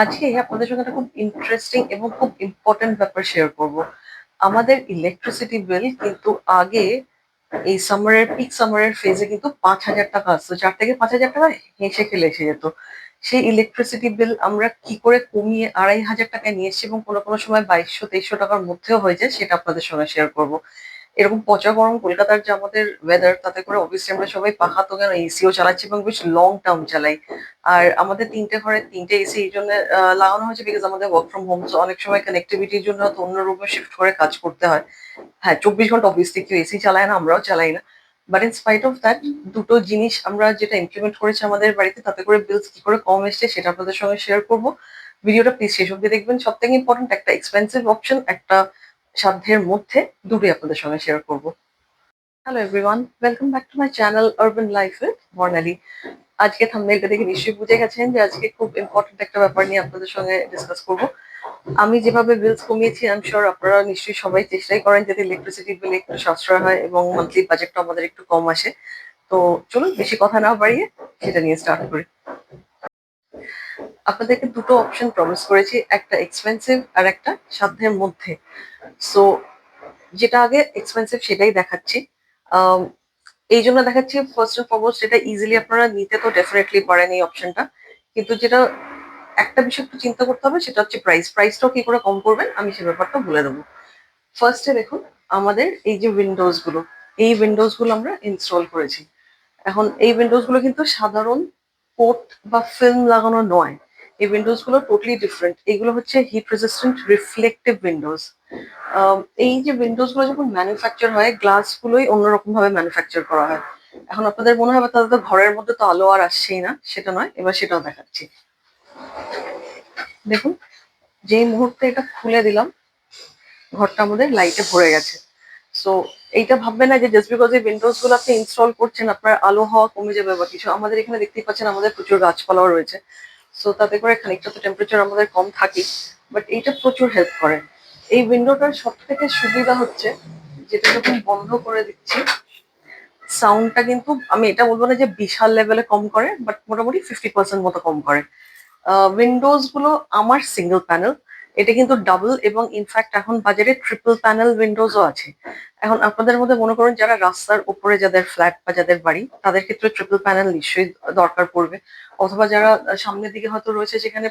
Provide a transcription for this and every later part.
আজকে আপনাদের সঙ্গে একটা খুব ইন্টারেস্টিং এবং খুব ইম্পর্টেন্ট ব্যাপার শেয়ার করব। আমাদের ইলেকট্রিসিটি বিল কিন্তু আগে এই সামারের পিক সামারের ফেজে কিন্তু 5,000 টাকা আসতো, 4 থেকে 5,000 টাকা হেসে খেলে এসে যেত। সেই ইলেকট্রিসিটি বিল আমরা কি করে কমিয়ে 2,500 টাকায় নিয়ে এসেছি এবং কোনো কোনো সময় 2,200-2,300 টাকার মধ্যেও হয়ে যায়, সেটা আপনাদের সঙ্গে শেয়ার করব। এরকম পচা গরম কলকাতার যে আমাদের ওয়েদার, তাতে করে অবভিয়াসলি আমরা সবাই পাখা তো কেন এসিও চালাচ্ছি এবং বেশ লং টার্ম চালাই। আর আমাদের 3টে ঘরে 3টে এসি এই জন্য লাগানো হয়েছে বিকজ আমাদের ওয়ার্ক ফ্রম হোম, তো অনেক সময় কানেক্টিভিটির জন্য হয়তো অন্য রুমে শিফট করে কাজ করতে হয়। হ্যাঁ, 24 ঘন্টা অবভিয়াসলি কেউ এসি চালায় না, আমরাও চালাই না। But in spite of that, দুটো জিনিস আমরা যেটা ইমপ্লিমেন্ট করেছি আমাদের বাড়িতে, তাতে করে বিলস কি করে কম এসছে সেটা আপনাদের সঙ্গে শেয়ার করবো। ভিডিওটা প্লিজ শেষ অব্দি দেখবেন। সব থেকে ইম্পর্টেন্ট, একটা এক্সপেন্সিভ অপশন, একটা সাধ্যের মধ্যে, দুটোই আপনাদের সঙ্গে শেয়ার করবো। Hello everyone, welcome back to my channel urban life with Barnali. আজকে থাম্বনেলটা দেখে নিশ্চয়ই বুঝে গেছেন যে আজকে খুব ইম্পর্টেন্ট একটা ব্যাপার নিয়ে আপনাদের সঙ্গে ডিসকাস করব। আমি যেভাবে বিলস কমিয়েছি, আই এম শিওর আপনারা নিশ্চয়ই সবাই চেষ্টাই করেন যাতে ইলেকট্রিসিটি বিল একটু সাশ্রয় হয় এবং মান্থলি বাজেটটা আমাদের একটু কম আসে। তো চলুন বেশি কথা না বাড়িয়ে সেটা নিয়ে স্টার্ট করি। আপনাদেরকে দুটো অপশন প্রমিস করেছি, একটা এক্সপেন্সিভ আর একটা সাধ্যের মধ্যে। সো যেটা আগে এক্সপেন্সিভ সেটাই দেখাচ্ছি। আম, এই জন্য দেখাচ্ছি, ফার্স্ট অ্যান্ড ফরমোস্ট, যেটা ইজিলি আপনারা নিতে তো ডেফিনেটলি পারেন এই অপশনটা, কিন্তু যেটা একটা বিষয় একটু চিন্তা করতে হবে সেটা হচ্ছে প্রাইসটাও কি করে কম করবেন আমি সে ব্যাপারটা বলে দেবো। ফার্স্টে দেখুন, আমাদের এই যে উইন্ডোজ গুলো, এই উইন্ডোজ গুলো আমরা ইনস্টল করেছি। এখন এই উইন্ডোজ গুলো কিন্তু সাধারণ কোট বা ফিল্ম লাগানো নয়। এই উইন্ডোজ গুলো টোটালি ডিফারেন্ট। এগুলো হচ্ছে হিট রেজিস্ট্যান্ট রিফ্লেক্টিভ উইন্ডোজ। এই যে উইন্ডোজ গুলো যখন ম্যানুফ্যাকচার হয়, গ্লাস গুলোই অন্যরকম ভাবে ম্যানুফ্যাকচার করা হয়। এখন আপনাদের মনে হবে তাহলে তো ঘরের মধ্যে তো আলো আর আসছেই না, সেটা নয়, এবার সেটাও দেখাচ্ছি। দেখুন, যেই মুহূর্তে এটা খুলে দিলাম, ঘরটা আমাদের লাইটে ভরে গেছে। সো এইটা ভাববেন না যে জাস্ট বিকজ এই উইন্ডোজ গুলো আপনি ইনস্টল করছেন আপনার আলো হওয়া কমে যাবে বা কিছু। আমাদের এখানে দেখতেই পাচ্ছেন আমাদের প্রচুর গাছপালাও রয়েছে। সো তাতে করে খানিকটা তো টেম্পারেচার আমাদের কম থাকে, বাট এইটা প্রচুর হেল্প করে। এই উইন্ডোটার সব থেকে সুবিধা হচ্ছে, যেটা যখন বন্ধ করে দিচ্ছি, সাউন্ডটা কিন্তু আমি এটা বলবো না যে বিশাল লেভেলে কম করে, বাট মোটামুটি 50% মতো কম করে। উইন্ডোজ গুলো আমার সিঙ্গেল প্যানেল, এটা কিন্তু ডাবল এবং ইনফ্যাক্ট এখন বাজারে ট্রিপল প্যানেল উইন্ডোজও আছে। এখন আপনাদের মধ্যে মনে করুন যারা রাস্তার উপরে যাদের ফ্ল্যাট বা যাদের বাড়ি, তাদের ক্ষেত্রে ট্রিপল প্যানেল নিশ্চয়ই দরকার পড়বে। অথবা যারা সামনের দিকে হয়তো রয়েছে যেখানে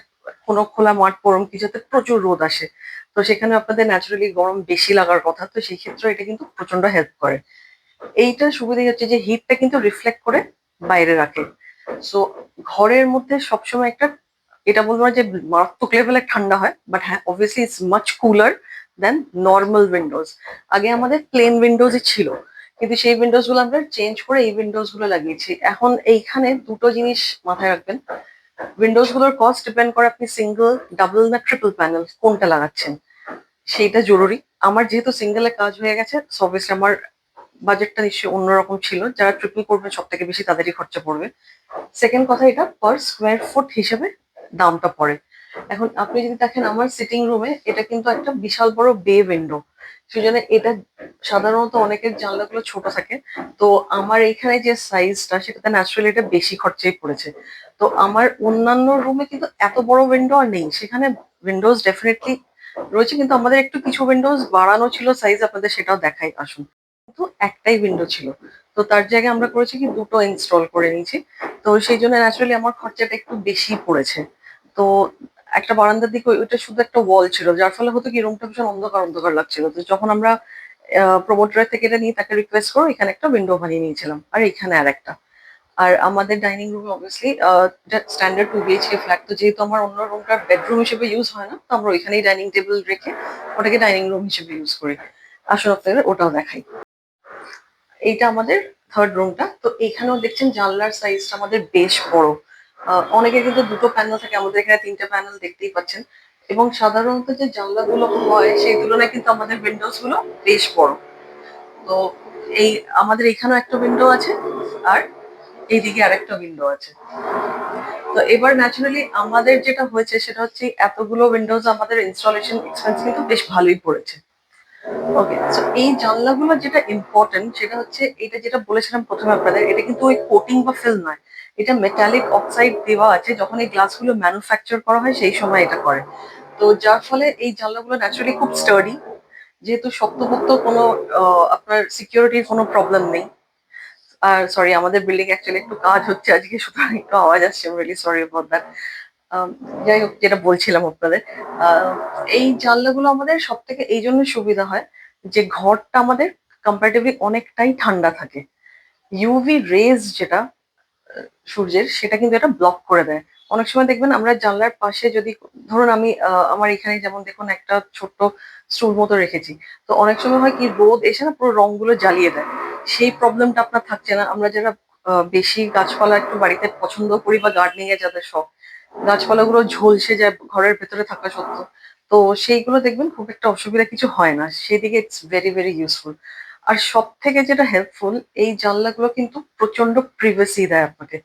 কোনো খোলা মাঠ পরম কিছুতে প্রচুর রোদ আসে, তো সেখানে আপনাদের ন্যাচারালি গরম বেশি লাগার কথা, তো সেই ক্ষেত্রে এটা কিন্তু প্রচন্ড হেল্প করে। এইটার সুবিধা হচ্ছে যে হিটটা কিন্তু রিফ্লেক্ট করে বাইরে রাখে। সো ঘরের মধ্যে সবসময় একটা, এটা বলবো না যে মারাত্মক লেভেলের ঠান্ডা হয়, বাট হ্যাঁ obviously it's much cooler than normal windows. আগে আমাদের প্লেন উইন্ডোজই ছিল, কিন্তু সেই উইন্ডোজ গুলো আমরা চেঞ্জ করে এই উইন্ডোজ গুলো লাগিয়েছি। এখন এইখানে দুটো জিনিস মাথায় রাখবেন, উইন্ডোজ গুলোর কস্ট ডিপেন্ড করে আপনি সিঙ্গেল, ডাবল না ট্রিপল প্যানেল কোনটা লাগাচ্ছেন, সেইটা জরুরি। আমার যেহেতু সিঙ্গেলে কাজ হয়ে গেছে, অবভিয়াসলি আমার বাজেটটা নিশ্চয়ই অন্যরকম ছিল। যারা ট্রিপল করবে সব থেকে বেশি তাদেরই খরচা পড়বে। সেকেন্ড কথা, এটা পার স্কোয়ার ফুট হিসেবে দামটা পড়ে। এখন আপনি যদি দেখেন আমার সিটিং রুমে, এটা কিন্তু একটা বিশাল বড় বে উইন্ডো, সেজন্য এটা সাধারণত অনেকের জানলাগুলো ছোট থাকে। তো আমার এইখানে যে সাইজটা, সেটাতে ন্যাচারালি এটা বেশি খরচাই পড়েছে। তো আমার অন্যান্য রুমে কিন্তু এত বড় উইন্ডো আর নেই, সেখানে উইন্ডোজ ডেফিনেটলি রয়েছে, কিন্তু আমাদের একটু কিছু উইন্ডোজ বাড়ানো ছিল সাইজ, আপনাদের সেটাও দেখাই আসুন। কিন্তু একটাই উইন্ডো ছিল, তো তার জায়গায় আমরা করেছি কি দুটো ইনস্টল করে নিয়েছি। তো সেই জন্য ন্যাচারালি আমার খরচাটা একটু বেশি পড়েছে। তো একটা বারান্দার দিকে ওইটা শুধু একটা ওয়াল ছিল, যার ফলে হতো কি রুমটা ভীষণ অন্ধকার অন্ধকার লাগছিল। তো যখন আমরা প্রমোটারের থেকে এটা নিয়ে তাকে রিকোয়েস্ট করে এখানে একটা উইন্ডো বানিয়ে নিয়েছিলাম, আর এখানে আর একটা। আর আমাদের ডাইনিং রুমে অবভিয়াসলি স্ট্যান্ডার্ড 2 BHK ফ্ল্যাট, তো যেহেতু আমার অন্য রুমটা বেডরুম হিসেবে ইউজ হয় না, তো আমরা ওইখানেই ডাইনিং টেবিল রেখে ওটাকে ডাইনিং রুম হিসেবে ইউজ করি। আসলে আপনাদের ওটাও দেখাই। এইটা আমাদের থার্ড রুমটা। তো এখানেও দেখছেন জানলার সাইজটা আমাদের বেশ বড়। অনেকের কিন্তু দুটো প্যানেল থাকে, আমাদের এখানে 3টে প্যানেল দেখতেই পাচ্ছেন। এবং সাধারণত যে জানলাগুলো হয় সেই তুলনায় কিন্তু আমাদের উইন্ডোজ গুলো বেশ বড়। তো এই আমাদের এখানেও একটা উইন্ডো আছে, আর এইদিকে আরেকটা উইন্ডো আছে। তো এবার ন্যাচারালি আমাদের যেটা হয়েছে সেটা হচ্ছে এতগুলো উইন্ডোজ আমাদের ইনস্টলেশন এক্সপেন্স কিন্তু বেশ ভালোই পড়েছে। ওকে, সো এই জানলাগুলো যেটা ইম্পর্টেন্ট সেটা হচ্ছে, এটা যেটা বলেছিলাম প্রথমে আপনাদের, এটা কিন্তু ওই কোটিং বা ফিল্ম নয়, এটা মেটালিক অক্সাইড দেওয়া আছে, যখন এই গ্লাসগুলো ম্যানুফ্যাকচার করা হয় সেই সময় এটা করে। তো যার ফলে এই জানলাগুলো ন্যাচারালি খুব স্টার্ডি, যেহেতু শক্তপোক্ত, কোনো আপনার সিকিউরিটির কোনো প্রবলেম নেই। আর সরি, আমাদের বিল্ডিং অ্যাকচুয়ালি একটু কাজ হচ্ছে আজকে, সুতরাং একটু আওয়াজ আসছে, রিয়েলি সরি অ্যাবাউট দ্যাট। যাই হোক, যেটা বলছিলাম আপনাদের, আহ, এই জানলাগুলো আমাদের সব থেকে এই জন্য সুবিধা হয় যে ঘরটা আমাদের কম্পারেটিভলি অনেকটাই ঠান্ডা থাকে। ইউভি রেজ যেটা সূর্যের, সেটা কিন্তু এটা ব্লক করে দেয়। অনেক সময় দেখবেন আমরা জানলার পাশে যদি, ধরুন আমি আমার এখানে যেমন দেখুন একটা ছোট্ট স্টুল মতো রেখেছি, তো অনেক সময় হয় কি রোদ এসে না পুরো রংগুলো জ্বালিয়ে দেয়। সেই প্রবলেমটা আপনার থাকছে না। আমরা যারা বেশি গাছপালা একটু বাড়িতে পছন্দ করি বা গার্ডেনিং এ যাদের শখ, গাছপালাগুলো ঝলসে যায় ঘরের ভেতরে থাকা সত্ত্বেও, তো সেইগুলো দেখবেন খুব একটা অসুবিধা কিছু হয় না, সেদিকে ইটস ভেরি ভেরি ইউজফুল। আর সব থেকে যেটা হেল্পফুল, এই জানলাগুলো কিন্তু প্রচন্ড প্রিভেসি দেয় আপনাকে।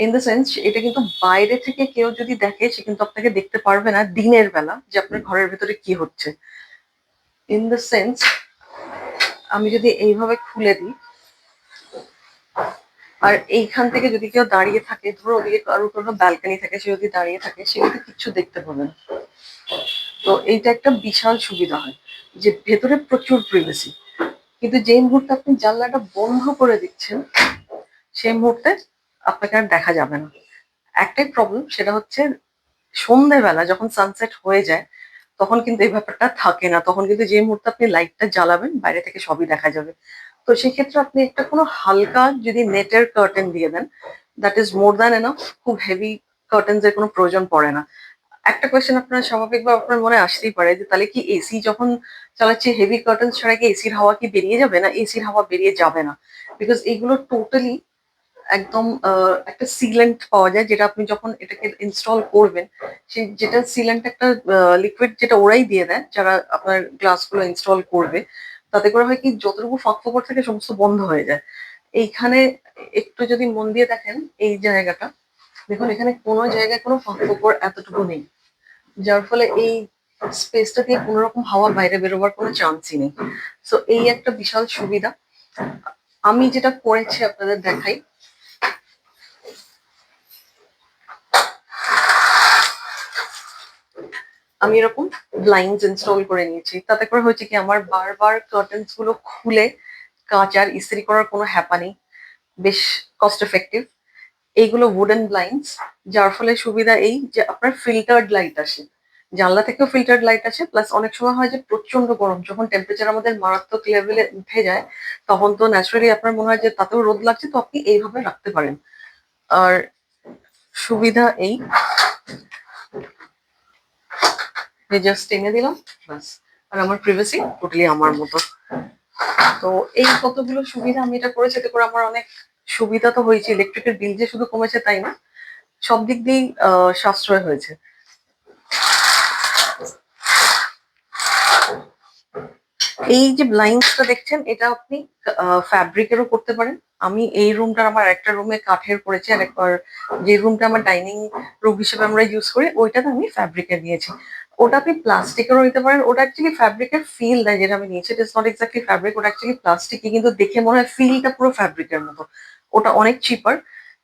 ইন দ্য সেন্স, এটা কিন্তু বাইরে থেকে কেউ যদি দেখে, সে কিন্তু আপনাকে দেখতে পারবে না দিনের বেলা যে আপনার ঘরের ভেতরে কি হচ্ছে। ইন দ্য সেন্স, আমি যদি এইভাবে খুলে দিই, আর এইখান থেকে যদি কেউ দাঁড়িয়ে থাকে, ধরো ওদিকে কারোর কোনো ব্যালকানি থাকে, সে যদি দাঁড়িয়ে থাকে, সে কিন্তু কিচ্ছু দেখতে পাবে না। তো এইটা একটা বিশাল সুবিধা হয় যে ভেতরে প্রচুর প্রিভেসি। কিন্তু যেই মুহূর্তে আপনি জানলাটা বন্ধ করে দিচ্ছেন, সেই মুহূর্তে আপনাকে আর দেখা যাবে না। একটাই প্রবলেম, সেটা হচ্ছে সন্ধ্যেবেলা যখন সানসেট হয়ে যায়, তখন কিন্তু এই ব্যাপারটা থাকে না। তখন কিন্তু যে মুহূর্তে আপনি লাইটটা জ্বালাবেন, বাইরে থেকে সবই দেখা যাবে। তো সেক্ষেত্রে আপনি একটা কোনো হালকা যদি নেটের কার্টেন দিয়ে দেন, that is more than enough. খুব হেভি কার্টেন্স এর কোনো প্রয়োজন পড়ে না। একটা কোয়েশ্চেন আপনার স্বাভাবিকভাবে আপনার মনে আসতেই পারে যে তাহলে কি এসি যখন চালাচ্ছি, হেভি কার্টেন্স ছাড়া কি এসির হাওয়া কি বেরিয়ে যাবে? না, এসির হাওয়া বেরিয়ে যাবে না। বিকজ এগুলো টোটালি একদম একটা সিলেন্ট পাওয়া যায়, যেটা আপনি যখন এটাকে ইনস্টল করবেন, সেই যেটা সিলেন্ট একটা লিকুইড, যেটা ওরাই দিয়ে দেয় যারা আপনার গ্লাসগুলো ইনস্টল করবে। তাতে করে হয় কি, যতটুকু ফাঁক ফোকর থাকে সমস্ত বন্ধ হয়ে যায়। এইখানে একটু যদি মন দিয়ে দেখেন এই জায়গাটা, দেখুন এখানে কোনো জায়গায় কোনো ফাঁক ফোকর এতটুকু নেই, যার ফলে এই স্পেসটা দিয়ে কোনো রকম হাওয়া বাইরে বেরোবার কোনো চান্সই নেই। সো এই একটা বিশাল সুবিধা। আমি যেটা করেছি আপনাদের দেখাই। আমি এরকম ব্লাইন্ডস ইনস্টল করে নিয়েছি, তাতে করে হয়েছে কি, আমার বারবার কার্টেন্স গুলো খুলে কাঁচ আর ইস্ত্রি করার কোনো হ্যাপা নেই। বেশ কস্ট এফেক্টিভ। এইগুলো উডেন ব্লাইন্ডস, যার ফলে সুবিধা এই যে আপনার ফিল্টার্ড লাইট আসে, জানলা থেকেও ফিল্টার্ড লাইট আসে। প্লাস অনেক সময় হয় যে প্রচন্ড গরম, যখন টেম্পারেচার আমাদের মারাত্মক লেভেলে উঠে যায়, তখন তো ন্যাচারালি আপনার মনে হয় যে তাতেও রোদ লাগছে, তো আপনি এইভাবে রাখতে পারেন। আর সুবিধা এই যে জাস্ট টেনে দিলাম, বাস। আর আমার প্রিভেসি টোটালি আমার মতো। তো এই কতগুলো সুবিধা আমি এটা করেছি, এতে করে আমার অনেক সুবিধা তো হয়েছে। ইলেকট্রিকের বিল যে শুধু কমেছে তাই না, সব দিক দিয়েই সাশ্রয় হয়েছে। এই যে ব্লাইন্ডসটা দেখছেন, এটা আপনি ফ্যাব্রিকেরও করতে পারেন। আমি এই রুমটা, আমার একটা রুমে কাঠের করেছি, আর একবার যে রুমটা আমার ডাইনিং রুম হিসেবে আমরা ইউজ করি, ওইটাতে আমি ফ্যাব্রিকের নিয়েছি। ওটা আপনি প্লাস্টিকেরও নিতে পারেন। ওটা অ্যাকচুয়ালি ফ্যাব্রিকের ফিল দেয়, যেটা আমি নিয়েছি। It is not exactly fabric, ওটা অ্যাকচুয়ালি প্লাস্টিকই, কিন্তু দেখে মনে হয় ফিলটা পুরো ফ্যাব্রিকের মতো। ওটা অনেক চিপার।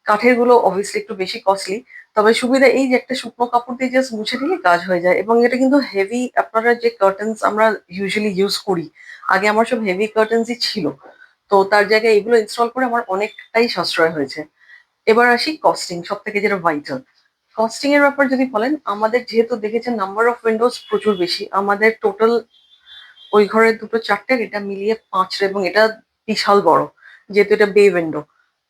কাঠের গুলো অবভিয়াসলি একটু বেশি কস্টলি। তবে সুবিধা এই যে একটা শুকনো কাপড় দিয়ে জাস্ট মুছে দিলে কাজ হয়ে যায়। এবং এটা কিন্তু হেভি, আপনারা যে কার্টেন্স আমরা ইউজুয়ালি ইউজ করি, আগে আমার সব হেভি কার্টেন্সই ছিল, তো তার জায়গায় এগুলো ইনস্টল করে আমার অনেকটাই সাশ্রয় হয়েছে। এবার আসি কস্টিং, সব থেকে যেটা ভাইটাল। কস্টিং এর ব্যাপার যদি বলেন, আমাদের যেহেতু দেখেছেন নাম্বার অফ উইন্ডোজ প্রচুর বেশি, আমাদের টোটাল ওই ঘরের দুটো চারটের এটা মিলিয়ে পাঁচটা, এবং এটা বিশাল বড়, যেহেতু এটা বে উইন্ডো।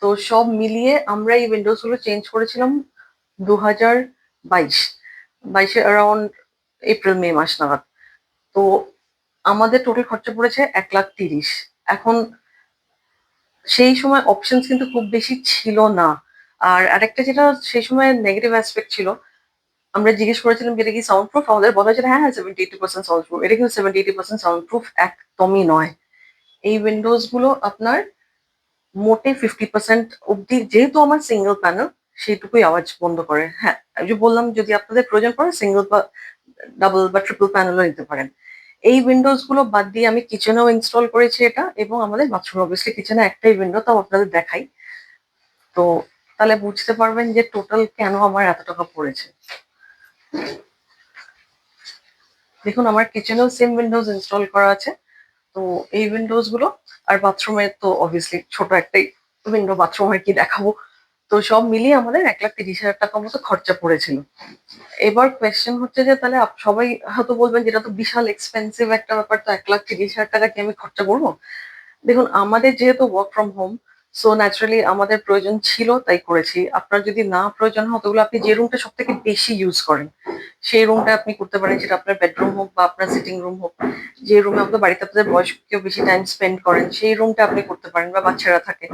তো সব মিলিয়ে আমরা এই উইন্ডোজ গুলো চেঞ্জ করেছিলাম 2022, বাইশে অ্যারাউন্ড এপ্রিল মে মাস নাগাদ। তো আমাদের টোটাল খরচা পড়েছে 1,30,000। এখন সেই সময় অপশনস কিন্তু খুব বেশি ছিল না। আর আরেকটা যেটা সেই সময় নেগেটিভ অ্যাসপেক্ট ছিল, আমরা জিজ্ঞেস করেছিলাম যে এটা কি সাউন্ড প্রুফ, আমাদের বলা হয়েছিল হ্যাঁ হ্যাঁ 70-80% সাউন্ড প্রুফ। এটা কিন্তু 70-80% সাউন্ড প্রুফ একদমই নয়। এই উইন্ডোজ গুলো আপনার মোটে 50% অব্দি, যেহেতু আমার সিঙ্গেল প্যানেল, সেইটুকুই আওয়াজ বন্ধ করে। হ্যাঁ, আমি যে বললাম যদি আপনাদের প্রয়োজন পড়ে সিঙ্গেল বা ডাবল বা ট্রিপল প্যানেলও নিতে পারেন। এই উইন্ডোজ গুলো বাদ দিয়ে আমি কিচেনেও ইনস্টল করেছি এটা, এবং আমাদের বাথরুম, অবভিয়াসলি কিচেনে একটাই উইন্ডো, তাও আপনাদের দেখাই। তো তাহলে বুঝতে পারবেন যে টোটাল কেন আমার এত টাকা পড়েছে। দেখুন আমার কিচেনেও সেম উইন্ডোজ ইনস্টল করা আছে। তো এই উইন্ডোজ গুলো আর বাথরুমে তো অবভিয়াসলি ছোট একটাই উইন্ডো, বাথরুমে কি দেখাবো। তো সব মিলিয়ে আমাদের 1,30,000 টাকার মতো খরচা পড়েছিল। এবার কোয়েশ্চেন হচ্ছে যে তাহলে সবাই হয়তো বলবেন যেটা তো বিশাল এক্সপেন্সিভ একটা ব্যাপার, তো 1,30,000 টাকা কি আমি খরচা করবো? দেখুন আমাদের যেহেতু work from home, so naturally আমাদের প্রয়োজন ছিল তাই করেছি। আপনার যদি না প্রয়োজন হতো, তাহলে আপনি যে রুমটা সব থেকে বেশি ইউজ করেন সেই রুমটা আপনি করতে পারেন, সেটা আপনার বেডরুম হোক বা আপনার সিটিং রুম হোক। যে রুমে আপনার বাড়িতে আপনাদের বয়স্ক কেউ বেশি টাইম স্পেন্ড করেন সেই রুমটা আপনি করতে পারেন, বা বাচ্চারা থাকে,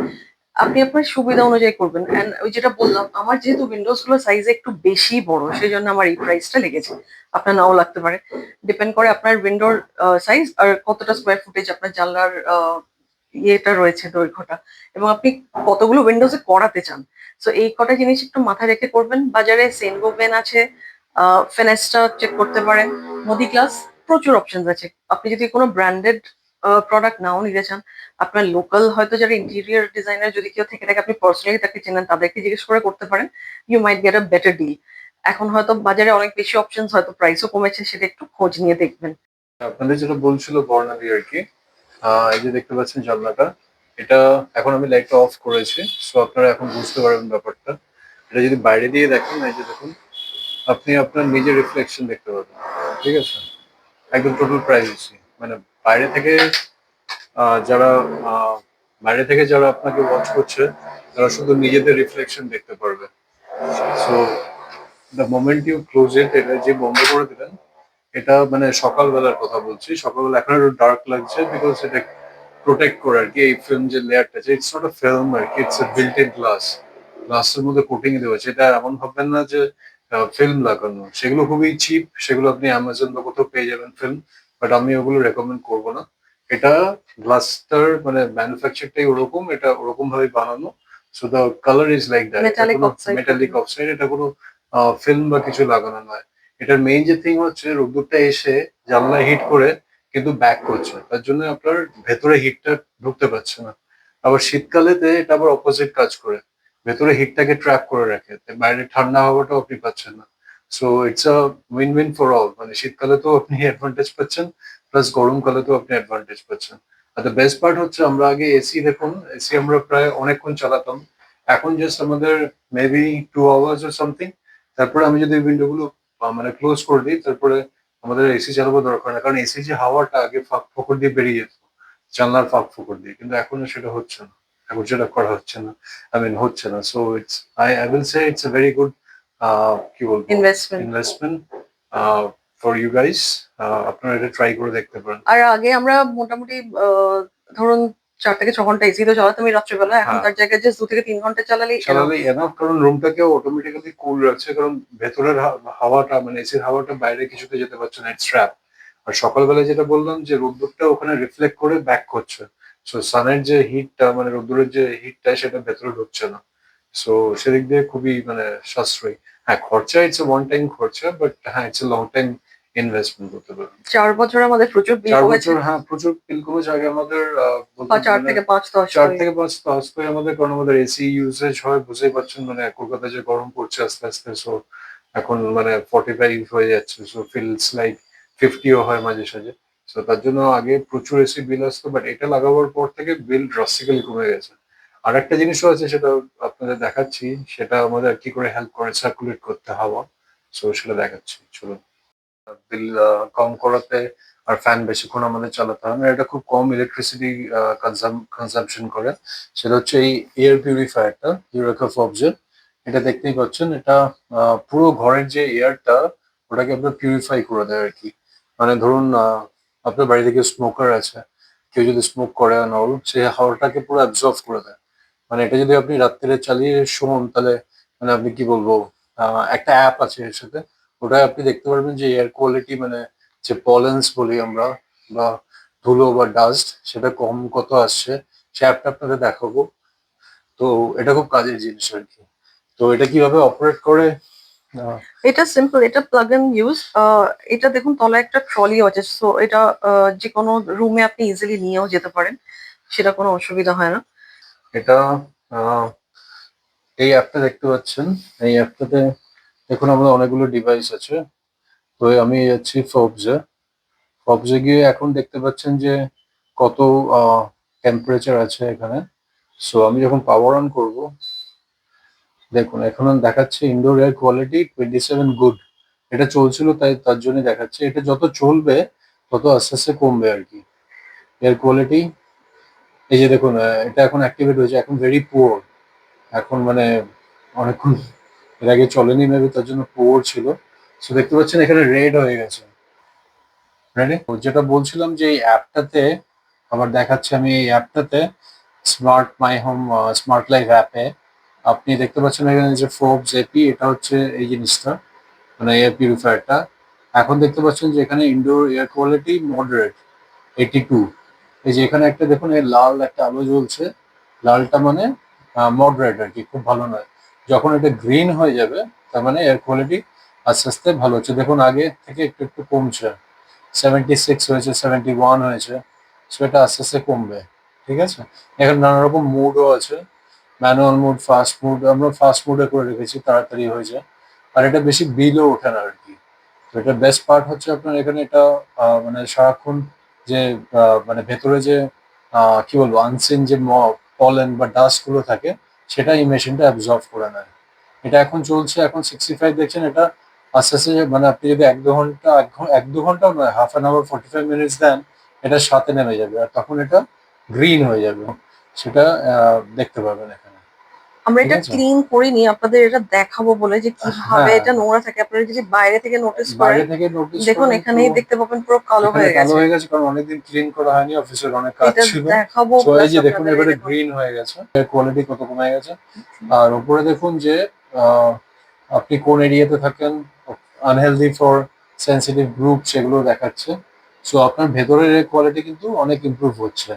আপনি আপনার সুবিধা অনুযায়ী করবেন। এন্ড ওই যেটা বললাম, আমার যেহেতু উইন্ডোজ গুলো সাইজে একটু বেশি বড়, সেই জন্য আমার এই প্রাইসটা লেগেছে। আপনার নাও লাগতে পারে, ডিপেন্ড করে আপনার উইন্ডোর সাইজ আর কতটা স্কোয়ার ফুটেজ আপনার জানলার ইয়েটা রয়েছে, দৈর্ঘ্যটা, এবং আপনি কতগুলো উইন্ডোজে করাতে চান। সো এই কটা জিনিস একটু মাথায় রেখে করবেন। বাজারে সেনগোবেন আছে, ফেনেস্টা চেক করতে পারেন, মোদি ক্লাস, প্রচুর অপশনস আছে। আপনি যদি কোনো ব্র্যান্ডেড প্রোডাক্ট নাও নিতে চান, আপনার লোকাল হয়তো যারা ইন্টেরিয়র ডিজাইনার যদি কেউ থেকে থাকে, আপনি পার্সোনালি তাকে চেনেন, তাদেরকে জিজ্ঞেস করে করতে পারেন। You might get a better deal. এখন হয়তো বাজারে অনেক বেশি অপশনস, হয়তো প্রাইসও কমেছে, সেটা একটু খোঁজ নিয়ে দেখবেন। আপনাদের যেটা বলছিল বর্ণালী আর কি, এই যে দেখতে পাচ্ছেন জানলাটা, এটা এখন আমি লাইটটা অফ করেছি, সো আপনারা এখন বুঝতে পারবেন ব্যাপারটা। এটা যদি বাইরে দিয়ে দেখেন, এই যে দেখুন, আপনি আপনার নিজের রিফ্লেকশন দেখতে পাবেন। ঠিক আছে, একদম টোটাল প্রাইভেসি, মানে বাইরে থেকে যারা আহ, বাইরে থেকে যারা আপনাকে ওয়াচ করছে, তারা শুধু নিজেদের রিফ্লেকশন দেখতে পারবে। So the moment you close it, এটা যে বন্ধ করে দিলেন, এটা মানে সকালবেলার কথা বলছি, সকালবেলা এখন একটু ডার্ক লাগছে বিকজ এটা প্রোটেক্ট করে আর কি, এই ফিল্ম যে লেয়ারটা আছে, ইটস নট আ ফিল্ম আর কি, it's a built in glass. গ্লাসের মধ্যে কোটিং দেওয়া আছে, এটা এমন ভাববেন না যে ফিল্ম লাগানো, সেগুলো খুবই চিপ, সেগুলো আপনি অ্যামাজন বা কোথাও পেয়ে যাবেন ফিল্ম, বাট আমি ওগুলো রেকমেন্ড করবো না। এটা গ্লাসটার মানে ম্যানুফ্যাকচারটাই ওরকম, এটা ওরকম ভাবে বানানো। So the colour is like that, এটা মেটালিক কোনো অক্সাইড। মেটালিক অক্সাইড, এটা কোনো ফিল্ম বা কিছু লাগানো নয়। এটার মেইন যে থিং হচ্ছে, রোদ্দুরটা এসে জানলা হিট করে কিন্তু ব্যাক করছে, তার জন্য আপনার ভেতরে হিটটা ঢুকতে পারছে না। আবার শীতকালেতে এটা আবার অপোজিট কাজ করে, ভেতরে হিটটাকে ট্র্যাপ করে রাখে, তাই বাইরে ঠান্ডা হাওয়াটাও আপনি পাচ্ছেন না। So it's a win win for all, মানে শীতকালে তো আপনি অ্যাডভান্টেজ পাচ্ছেন, প্লাস গরমকালে তো আপনি অ্যাডভান্টেজ পাচ্ছেন। আর দ্য বেস্ট পার্ট হচ্ছে, আমরা আগে এসি, দেখুন এসি আমরা প্রায় অনেকক্ষণ চালাতাম, এখন জাস্ট আমাদের মেবি 2 আওয়ার্স or সামথিং। তারপরে আমি যদি উইন্ডো গুলো মানে ক্লোজ করে দিই, তারপরে আমাদের এসি চালাবার দরকার না, কারণ এসি যে হাওয়াটা আগে ফাঁক ফোকর দিয়ে বেরিয়ে যেত, জানলার ফাঁক ফোকর দিয়ে, কিন্তু এখন সেটা হচ্ছে না, এখন সেটা করা হচ্ছে না, আই মিন হচ্ছে না। So it's, I will say it's a very good কি বলবো, investment. Investment for you guys. আপনারা এটা ট্রাই করে দেখতে পারেন। আর আগে আমরা মোটামুটি ধরুন 4 থেকে 6 ঘন্টা এসি তো চালাতাম এই রাত্রিবেলা, এখন হ্যাঁ, তার জায়গায় জাস্ট 2 থেকে 3 ঘন্টা চালালেই এনাফ। চালালেই এনাফ, কারণ রুমটাকে অটোমেটিক্যালি কুল রাখছে, কারণ ভেতরের হাওয়াটা মানে এসির হাওয়াটা বাইরে কিছুতে যেতে পারছে না, ইটস ট্র্যাপ। আর সকালবেলা যেটা বললাম যে রোদ্দুরটা ওখানে রিফ্লেক্ট করে ব্যাক করছে, সো সানের যে হিটটা মানে রোদ্দুরের যে হিটটা সেটা ভেতরে ঢুকছে না। সো সেদিক দিয়ে খুবই মানে সাশ্রয়ী। হ্যাঁ, খরচা ইটস এ ওয়ান টাইম খরচা, বাট হ্যাঁ it's a long time investment করতে পারবেন। 4 বছর আমাদের প্রচুর বিল 4 বছর, কমেছে। হ্যাঁ প্রচুর বিল কমেছে। আগে আমাদের বলতে বা চার মানে থেকে পাঁচ তো চার আসতোই। থেকে পাঁচ তো আসতোই আমাদের, কারণ আমাদের এসি ইউসেজ হয়, বুঝতেই পারছেন মানে কলকাতায় যে গরম পড়ছে আস্তে আস্তে। সো এখন মানে 45 হয়ে যাচ্ছে, সো ফিলস লাইক 50ও হয় মাঝে সাঝে। সো তার জন্য আগে প্রচুর এসি বিল আসতো, বাট এটা লাগাবার পর থেকে বিল ড্রাস্টিক্যালি কমে গেছে। আর একটা জিনিসও আছে, সেটা আপনাদের দেখাচ্ছি, সেটা আমাদের কি করে হেল্প করে সার্কুলেট করতে হাওয়া। সো সেটা দেখাচ্ছি, চলুন। বিল কম করাতে আর ফ্যান বেশিক্ষণ আমাদের চালাতে হয় না, এটা খুব কম ইলেকট্রিসিটি কনজাম্পশন করে। সেটা হচ্ছে এই এয়ার পিউরিফায়ারটা, ইউরেকা ফবজের। এটা দেখতেই পাচ্ছেন, এটা পুরো ঘরের যে এয়ারটা, ওটাকে আপনার পিউরিফাই করে দেয় আর কি। মানে ধরুন আপনার বাড়ি থেকে স্মোকার আছে, কেউ যদি স্মোক করে নল, সে হাওয়াটাকে পুরো অ্যাবজর্ব করে দেয়। মানে এটা যদি আপনি রাত্রে চালিয়ে শোন, তাহলে মানে আপনি কি বলবো, একটা অ্যাপ আছে এর সাথে, ওটায় আপনি দেখতে পারবেন যে এয়ার কোয়ালিটি মানে যে পলেন্স বলি আমরা, বা ধুলো বা ডাস্ট, সেটা কম কত আসছে, সে অ্যাপটা আপনাকে দেখাবো। তো এটা খুব কাজের জিনিস আর কি। তো এটা কিভাবে অপারেট করে, আহ, এটা সিম্পল, এটা প্লাগ এন্ড ইউজ। এটা দেখুন তলায় একটা ট্রলি আছে, সো এটা যে কোনো রুমে আপনি ইজিলি নিয়েও যেতে পারেন, সেটা কোনো অসুবিধা হয় না। এটা আহ, এই অ্যাপটা দেখতে পাচ্ছেন, এই অ্যাপটাতে দেখুন আমাদের অনেকগুলো ডিভাইস আছে। তো আমি যাচ্ছি ফবসে। ফবসে গিয়ে এখন দেখতে পাচ্ছেন যে কত টেম্পারেচার আছে এখানে। সো আমি যখন পাওয়ার অন করব, দেখুন এখন দেখাচ্ছে ইনডোর এয়ার কোয়ালিটি 27 গুড। এটা চলছিল তাই তার জন্য দেখাচ্ছে। এটা যত চলবে তত আস্তে আস্তে কমবে আর কি এয়ার কোয়ালিটি। এই যে দেখুন এটা এখন অ্যাক্টিভেট হয়েছে, এখন ভেরি পুয়ার। এখন মানে অনেকক্ষণ এর আগে চলেনি মেবি, তার জন্য পুয়ার ছিল। সো দেখতে পাচ্ছেন এখানে রেড হয়ে গেছে। রেডি, যেটা বলছিলাম যে এই অ্যাপটাতে আবার দেখাচ্ছে, আমি এই অ্যাপটাতে smart my home smart life অ্যাপে আপনি দেখতে পাচ্ছেন এখানে যে ফোবস এপি, এটা হচ্ছে এই জিনিসটা, মানে এয়ার পিউরিফায়ারটা। এখন দেখতে পাচ্ছেন যে এখানে ইনডোর এয়ার কোয়ালিটি মডারেট 82। এই যে এখানে একটা দেখুন এই লাল একটা আলো জ্বলছে, লালটা মানে মডারেট আর কি, খুব ভালো নয়। যখন এটা গ্রিন হয়ে যাবে তার মানে এয়ার কোয়ালিটি আস্তে আস্তে ভালো হচ্ছে। দেখুন আগে থেকে একটু একটু কমছে, 76 হয়েছে, 71 হয়েছে। সো এটা আস্তে আস্তে কমবে। ঠিক আছে, এখানে নানা রকম মুডও আছে, ম্যানুয়াল মুড, ফাস্ট মুড। আমরা ফাস্ট মুডে করে রেখেছি, তাড়াতাড়ি হয়ে যায়। আর এটা বেশি বিলও ওঠে না আর কি। তো এটা বেস্ট পার্ট হচ্ছে আপনার এখানে এটা মানে সারাক্ষণ যে মানে ভেতরে যে কি বলবো আনসিন যে পলেন বা ডাস্ট গুলো থাকে, সেটা এই মেশিনটা অ্যাবজর্ব করে নেয়। এটা এখন চলছে, এখন 65 দেখছেন। এটা আস্তে আস্তে মানে আপনি যদি 1-2 ঘন্টা, 1-2 ঘন্টাও নয়, half an hour 45 minutes then, এটা সাথে নেমে যাবে আর তখন এটা গ্রিন হয়ে যাবে। সেটা দেখতে পাবেন এখানে। আমরা ঠিক এটা আছে, ক্লিন করিনি, আপনাদের এটা দেখাবো বলে যে কিভাবে হ্যাঁ, এটা নোংরা থাকে। আপনারা যদি বাইরে থেকে নোটিস করেন, বাইরে থেকে নোটিস দেখুন করেন তো এখানেই দেখতে পাবেন পুরো কালো এখানে হয়ে কালো গেছে। হয়ে গেছে, কারণ অনেকদিন ক্লিন করা হয়নি, অফিসের অনেক কাজ এটা ছিল। দেখাবো তো এই প্লাস যে দেখুন আপনাদের এই এবারে দেখুন। গ্রিন হয়ে গেছে, এর কোয়ালিটি কত কমে গেছে। আর উপরে দেখুন যে আহ, আপনি কোন এরিয়াতে থাকেন, আনহেলদি ফর সেন্সিটিভ গ্রুপ, সেগুলো দেখাচ্ছে। সো আপনার ভেতরের এর কোয়ালিটি কিন্তু অনেক ইমপ্রুভ হচ্ছে।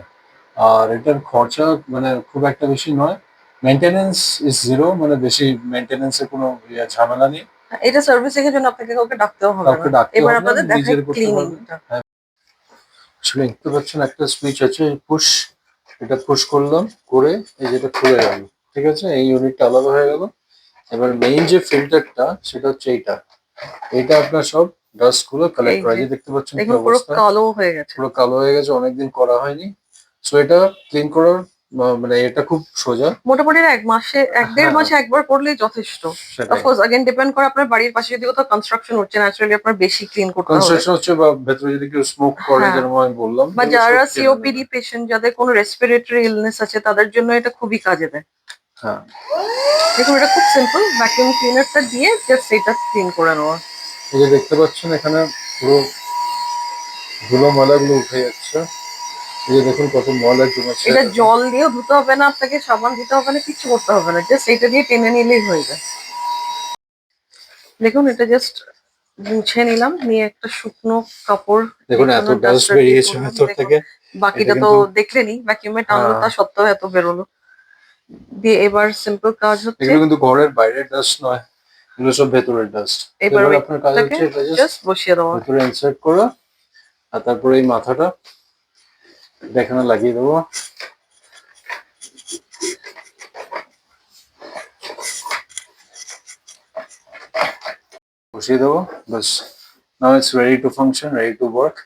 আর এটার খরচা মানে খুব একটা বেশি নয়। মেনটেনেন্স ইজ জিরো, মানে বেশি মেনটেনেন্সের কোনো ঝামেলা নেই। এটা সার্ভিসিং এর জন্য আপনাকে কাউকে ডাকতেও হবে কাউকে না। ডাকতে এবার হবে না, আপনাদের দেখাই নিজের করতে পারবেন। ক্লিনিংটা। হ্যাঁ, আসলে দেখতে পাচ্ছেন একটা সুইচ আছে পুশ, এটা পুশ করলাম, করে এই যেটা খুলে গেল। ঠিক আছে, এই ইউনিটটা আলাদা হয়ে গেল। এবার মেইন যে ফিল্টারটা সেটা হচ্ছে এইটা। এটা আপনার সব ডাস্ট গুলো এই কালেক্ট করে, যে এই যে দেখতে পাচ্ছেন কি দেখুন পুরো অবস্থা, কালো হয়ে গেছে। পুরো কালো হয়ে গেছে, অনেকদিন করা হয়নি। সো এটা ক্লিন করার মানে এটা খুব সোজা। মোটামুটি এক মাসে, এক দেড় হ্যাঁ, মাসে একবার করলেই যথেষ্ট। সেটাই। অফকোর্স আগেন ডিপেন্ড করে আপনার বাড়ির পাশে যদি কোথাও কনস্ট্রাকশন হচ্ছে, ন্যাচারালি আপনার বেশি ক্লিন করতে হবে। কনস্ট্রাকশন হচ্ছে বা ভেতরে যদি কেউ স্মোক করে, হ্যাঁ, যেরকম আমি বললাম, বা এগুলো সব যারা টেনে নেবে। সিওপিডি পেশেন্ট, যাদের কোনো রেসপিরেটরি ইলনেস আছে, তাদের জন্য এটা খুবই কাজে দেয়। হ্যাঁ, দেখুন এটা খুব সিম্পল, ভ্যাকুয়াম ক্লিনারটা দিয়ে জাস্ট এটা ক্লিন করে নেওয়া। এই যে দেখতে পাচ্ছেন এখানে পুরো ধুলো ময়লাগুলো উঠে যাচ্ছে। এই যে দেখুন কত ময়লা জমেছে এটা এটাতে। জল দিয়েও ধুতে হবে না আপনাকে, সাবান দিতে হবে না, কিছু করতে হবে না, জাস্ট এটা দিয়ে টেনে নিলেই হয়ে যায়। দেখুন এটা জাস্ট মুছে নিলাম, নিয়ে একটা শুকনো কাপড় দেখুন দিয়ে এত কোনো ডাস্ট ডাস্টার দিয়ে বেরিয়েছে তুললাম। ভেতর দেখুন থেকে। এটা বাকিটা তো কিন্তু দেখলেনি, ভ্যাকিউমে টানলো হ্যাঁ, তা সত্ত্বেও এত বেরোলো। দিয়ে এবার সিম্পল কাজ হচ্ছে, এগুলো কিন্তু ঘরের বাইরের ডাস্ট নয়, এগুলো সব ভেতরের ডাস্ট। এবার এবার আপনার কাজ এটাকে হচ্ছে এটা জাস্ট জাস্ট বসিয়ে দেওয়া। ভেতরে ইনসার্ট করা, আর তারপরে এই মাথাটা এটা এখানে লাগিয়ে দেবো। বসিয়ে দেবো, বাস। Now it's ready to function, ready to work.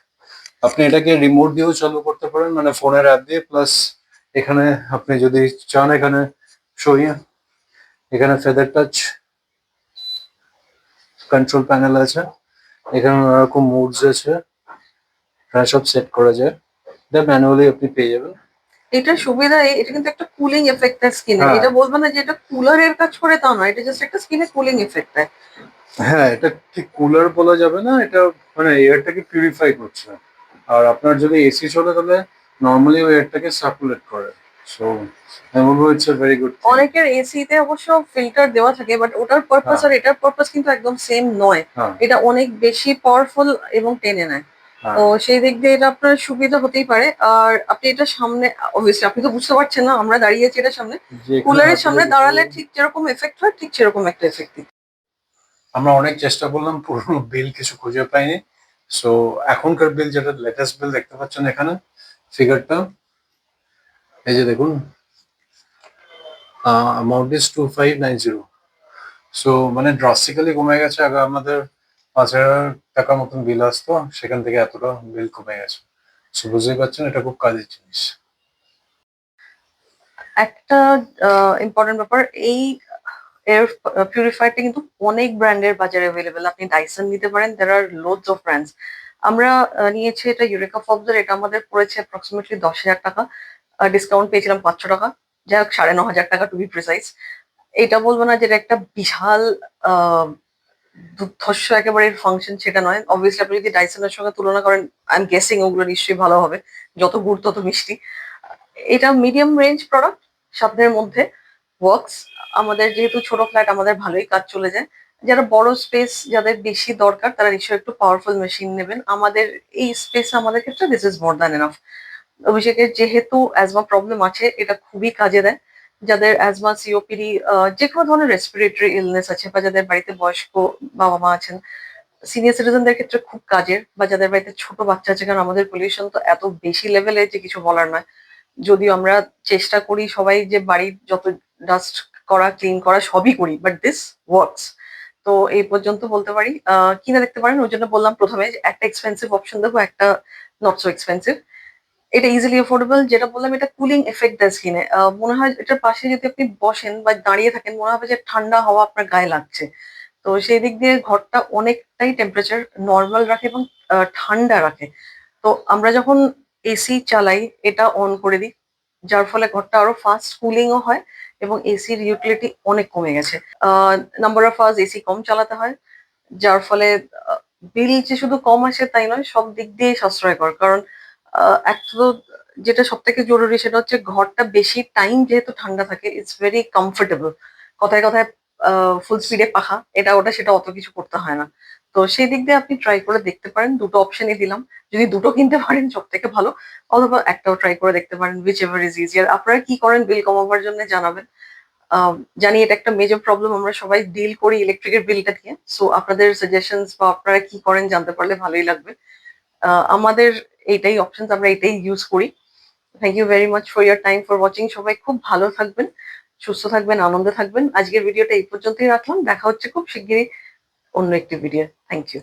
আপনি এটাকে রিমোট দিয়েও চালু করতে পারেন, মানে ফোনের অ্যাপ দিয়ে। প্লাস এখানে আপনি যদি চান, এখানে সরিয়ে, এখানে ফেদার টাচ কন্ট্রোল প্যানেল আছে, এখানে নানা রকম মুডস আছে, এখানে সব সেট করা যায়। এটা ম্যানুয়ালি আপনি পেয়ে যাবেন। এটার সুবিধা এটা কিন্তু একটা কুলিং এফেক্ট দেয় স্কিনে। হ্যাঁ, এটা বলবো না যে এটা কুলারের কাজ করে তা নয়, এটা জাস্ট একটা স্কিনে কুলিং এফেক্ট দেয়। হ্যাঁ, এটা ঠিক কুলার বলা যাবে না, এটা মানে এয়ারটাকে পিউরিফাই করছে। আর আপনার যদি এসি চলে তাহলে নর্মালি ওই এয়ারটাকে সার্কুলেট করে। সো আমি বলবো it's a very good thing. অনেকের এসি তে অবশ্য ফিল্টার দেওয়া থাকে, বাট ওটার পারপাস হ্যাঁ, আর এটার পারপাস কিন্তু একদম সেম নয়। হ্যাঁ, এটা অনেক বেশি পাওয়ারফুল এবং টেনে নেয়। হ্যাঁ, তো সেই দিক দিয়ে এটা আপনার সুবিধা হতেই পারে। আর আপনি এটা সামনে, অবভিয়াসলি আপনি তো বুঝতে পারছেন না, আমরা দাঁড়িয়ে আছি এটা সামনে। যে এখানে কুলারের হাত দিলে সামনে বুঝতে দাঁড়ালে পারবেন। ঠিক যেরকম এফেক্ট হয়, ঠিক সেরকম একটা এফেক্ট দিচ্ছে। আমরা অনেক চেষ্টা করলাম, পুরোনো বিল কিছু খুঁজে পাইনি। সো এখনকার বিল, যেটা লেটেস্ট বিল দেখতে পাচ্ছেন এখানে ফিগারটা, এই যে দেখুন অ্যামাউন্ট ইজ 2590। সো মানে ড্রাস্টিক্যালি কমে গেছে। আগে আমাদের 5,000 টাকার মতন বিল আসতো, সেখান থেকে এতটা বিল কমে গেছে। সো বুঝতেই পারছেন এটা খুব কাজের জিনিস। একটা ইম্পর্টেন্ট ব্যাপার, এই এয়ার পিউরিফায়ারটা কিন্তু অনেক ব্র্যান্ডের বাজারে অ্যাভেলেবেল। আপনি ডাইসন নিতে পারেন, দের আর লোডস অফ ব্র্যান্ডস। আমরা নিয়েছি এটা ইউরেকা ফবসের, এটা আমাদের পড়েছে অ্যাপ্রক্সিমেটলি 10,000 টাকা। ডিসকাউন্ট পেয়েছিলাম 500 টাকা, যাই হোক 9,500 টাকা টু বি প্রিসাইজ। এটা বলবো না যে এটা একটা বিশাল আহ দুর্ধর্ষ একেবারে ফাংশন, সেটা নয়। অবভিয়াসলি আপনি যদি ডাইসনের সঙ্গে তুলনা করেন, আই এম গেসিং ওগুলো নিশ্চয়ই ভালো হবে, যত গুড় তত মিষ্টি। এটা মিডিয়াম রেঞ্জ প্রোডাক্ট, সাধ্যের মধ্যে ওয়ার্কস। আমাদের যেহেতু ছোট ফ্ল্যাট, আমাদের ভালোই কাজ চলে যায়। যারা বড় স্পেস যাদের বেশি দরকার, তারা নিশ্চয়ই একটু পাওয়ারফুল মেশিন নেবেন। আমাদের এই স্পেস আমাদের ক্ষেত্রে this is more than enough. অভিষেকের যেহেতু অ্যাজমা প্রবলেম আছে, এটা খুবই কাজে দেয়। যাদের অ্যাজমা, সিওপিডি, যে কোনো ধরনের রেসপিরেটরি ইলনেস আছে, বা যাদের বাড়িতে বয়স্ক বাবা মা আছেন, সিনিয়র সিটিজেনদের ক্ষেত্রে খুব কাজের, বা যাদের বাড়িতে ছোট বাচ্চা আছে। কারণ আমাদের পলিউশন তো এত বেশি লেভেলে যে কিছু বলার নয়। যদিও আমরা চেষ্টা করি সবাই যে বাড়ির যত ডাস্ট করা, ক্লিন করা সবই করি, বাট দিস ওয়ার্কস। তো এই পর্যন্ত বলতে পারি। কিনে দেখতে পারেন, ওই জন্য বললাম প্রথমে যে একটা এক্সপেন্সিভ অপশন দেবো, একটা নট সো এক্সপেন্সিভ। এটা ইজিলি অ্যাফোর্ডেবল, যেটা বললাম এটা কুলিং এফেক্ট দেয় স্কিনে। মনে হয় এটার পাশে যদি আপনি বসেন বা দাঁড়িয়ে থাকেন, মনে হবে যে ঠান্ডা হাওয়া আপনার গায়ে লাগছে। তো সেই দিক দিয়ে ঘরটা অনেকটাই টেম্পারেচার নর্মাল রাখে এবং ঠান্ডা রাখে। তো আমরা যখন এসি চালাই, এটা অন করে দিই, যার ফলে ঘরটা আরো ফাস্ট কুলিংও হয় এবং এসির ইউটিলিটি অনেক কমে গেছে। নাম্বার অফ আওয়ার্স এসি কম চালাতে হয়, যার ফলে বিল যে শুধু কম আসে তাই নয়, সব দিক দিয়ে সাশ্রয়কর। কারণ একটা তো যেটা সব থেকে জরুরি, সেটা হচ্ছে ঘরটা বেশি টাইম যেহেতু ঠান্ডা থাকে, ইটস ভেরি কমফোর্টেবল। কথায় কথায় ফুল স্পিডে পাখা, এটা ওটা সেটা অত কিছু করতে হয় না। তো সেই দিক দিয়ে আপনি ট্রাই করে দেখতে পারেন। দুটো অপশনই দিলাম, যদি দুটো কিনতে পারেন সব থেকে ভালো, অথবা একটাও ট্রাই করে দেখতে পারেন, হুইচ এভার ইজ ইজিয়ার। আপনারা কি করেন বিল কমাবার জন্য জানাবেন। জানি এটা একটা মেজর প্রবলেম, আমরা সবাই ডিল করি ইলেকট্রিকের বিলটা দিয়ে। সো আপনাদের সাজেশনস বা আপনারা কি করেন জানতে পারলে ভালোই লাগবে। আমাদের এইটাই অপশনস, আমরা এটাই ইউজ করি। Thank you very much for your time, for watching. সবাই খুব ভালো থাকবেন, সুস্থ থাকবেন, আনন্দে থাকবেন। আজকের ভিডিওটা এই পর্যন্তই রাখলাম, দেখা হচ্ছে খুব শিগগিরই অন্য একটি ভিডিও। Thank you.